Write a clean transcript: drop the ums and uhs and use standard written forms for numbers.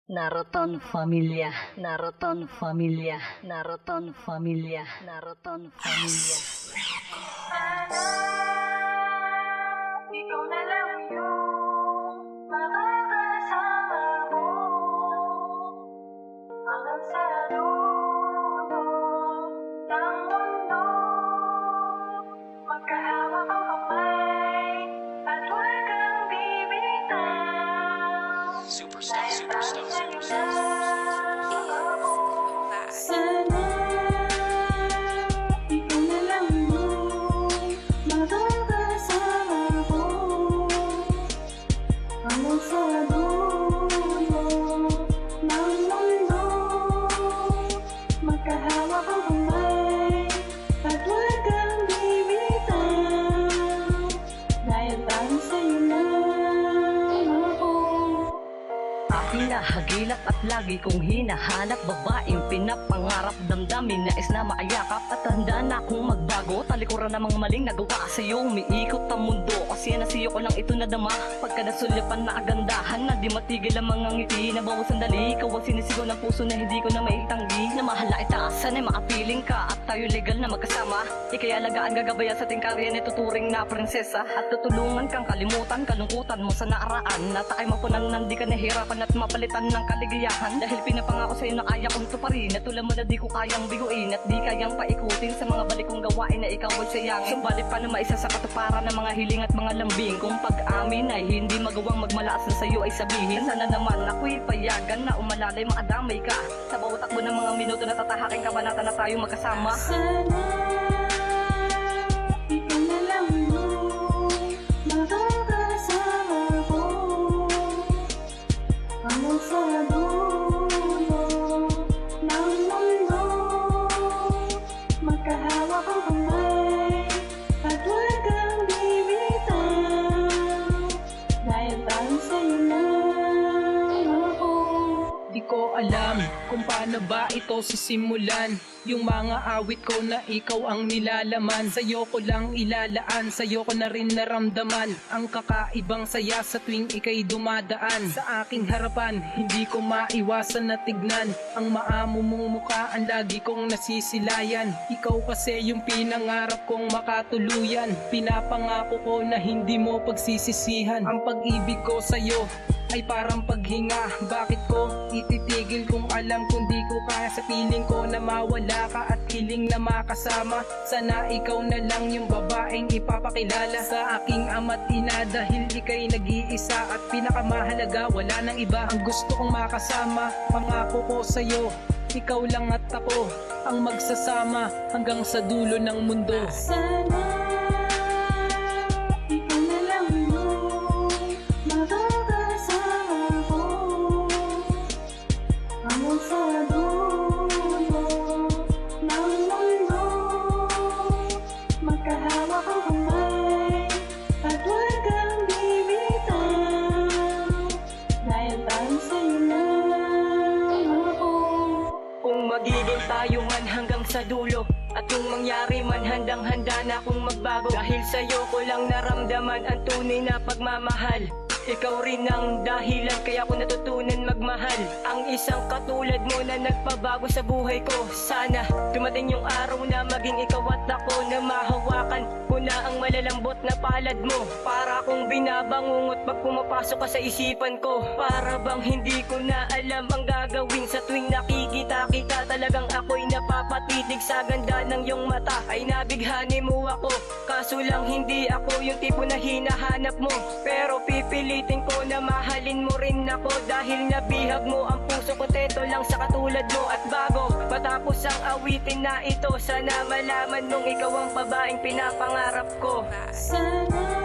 Naruton Familia, Naruton Familia, Naruton Familia, Naruton Familia. Sana ikaw na lang yung makakasama ko hanggang sa dulo ng mundo. Magkahawak ang kamay at huwag kang bibitaw. Superstar, superstar, superstar. Sana ikaw na lang yung makakasama ko hanggang sa dulo ng mundo. Magkahawak ang kamay at huwag kang bibitaw, dahil tayo sa'yo lang ako. Aking nahagilap at lagi kong hinahanap, babaeng pinapangarap, damdamin nais na maayakap. At handa na akong magbago, talikuran namang maling nagawa sa'yo. Umiikot ang mundo kasi nasiyo ko lang ito nadama. Pagka nasulyapan na agandahan na di matigil ang mga ngiti, na bawat sandali ikaw ang sinisigaw ng puso na hindi ko na maitanggi. Na mahala itaas, sana'y makapiling ka at tayo legal na magkasama. Ika'y alagaan, gagabayan sa tingkarya na tuturing na prinsesa. At tutulungan kang kalimutan kalungkutan mo sa naaraan, na tayo mapunan na di ka nahirapan at mapalitan ng kaligayahan. Dahil pinapangako sa'yo na kaya kong tuparin, at tulad mo na di ko kayang biguin at di kayang paikutin sa mga balik kong gawain na ikaw ay sayangin. Subalit pa na maisa sa katuparan ng mga hiling at mga lambing, kung pag-amin ay hindi magawang magmalaas na sa'yo ay sabihin. Sana naman ako'y payagan na umalalay makadamay ka sa bawat takbo ng mga minuto na tatahaking kabanata na tayong magkasama. Sana ikaw na lang yung makakasama ko hanggang sa dulo ng mundo. Magkahawak ang kamay at huwag kang bibitaw, dahil tayo sa'yo lang ako. Di ko alam kung paano ba ito sisimulan, yung mga awit ko na ikaw ang nilalaman. Sa'yo ko lang ilalaan, sa'yo ko na rin naramdaman ang kakaibang saya sa tuwing ika'y dumadaan sa aking harapan. Hindi ko maiwasan na tignan ang maamo mong mukha, ang lagi kong nasisilayan. Ikaw kasi yung pinangarap kong makatuluyan, pinapangako ko na hindi mo pagsisisihan. Ang pag-ibig ko sa'yo ay parang paghinga, bakit ko ititigil kung alam kung di ko kaya sa piling ko na mawala ka at hiling na makasama. Sana ikaw na lang yung babaeng ipapakilala sa aking ama't ina, dahil ika'y nag-iisa at pinakamahalaga, wala nang iba ang gusto kong makasama. Pangako ko sa'yo, ikaw lang at ako ang magsasama hanggang sa dulo ng mundo. Sana ikaw na lang yung makakasama ko hanggang sa dulo ng mundo. Magkahawak ang kamay at huwag kang bibitaw, dahil tayo sa'yo lang ako. Kung magiging tayo man hanggang sa dulo, at kung mangyari man handang-handa na akong magbago, dahil sa'yo ko lang naramdaman ang tunay na pagmamahal. Ikaw rin ang dahilan kaya ko natutunan magmahal, ang isang katulad mo na nagpabago sa buhay ko. Sana dumating yung araw na maging ikaw at ako, na mahawakan ko na ang malalambot na palad mo. Para kong binabangungot pag pumapasok ka sa isipan ko, para bang hindi ko na alam ang gagawin sa tuwing nakikita kita. Talagang ako'y napapatitig sa ganda ng iyong mata, ay nabighani mo ako. Kaso lang hindi ako yung tipo na hinahanap mo, pero pipilitin ko na mahalin mo rin ako, dahil nabihag mo ang puso ko, teto lang sa katulad mo. At bago matapos ang awitin na ito, sana malaman mong ikaw ang babaeng pinapangarap ko. Sana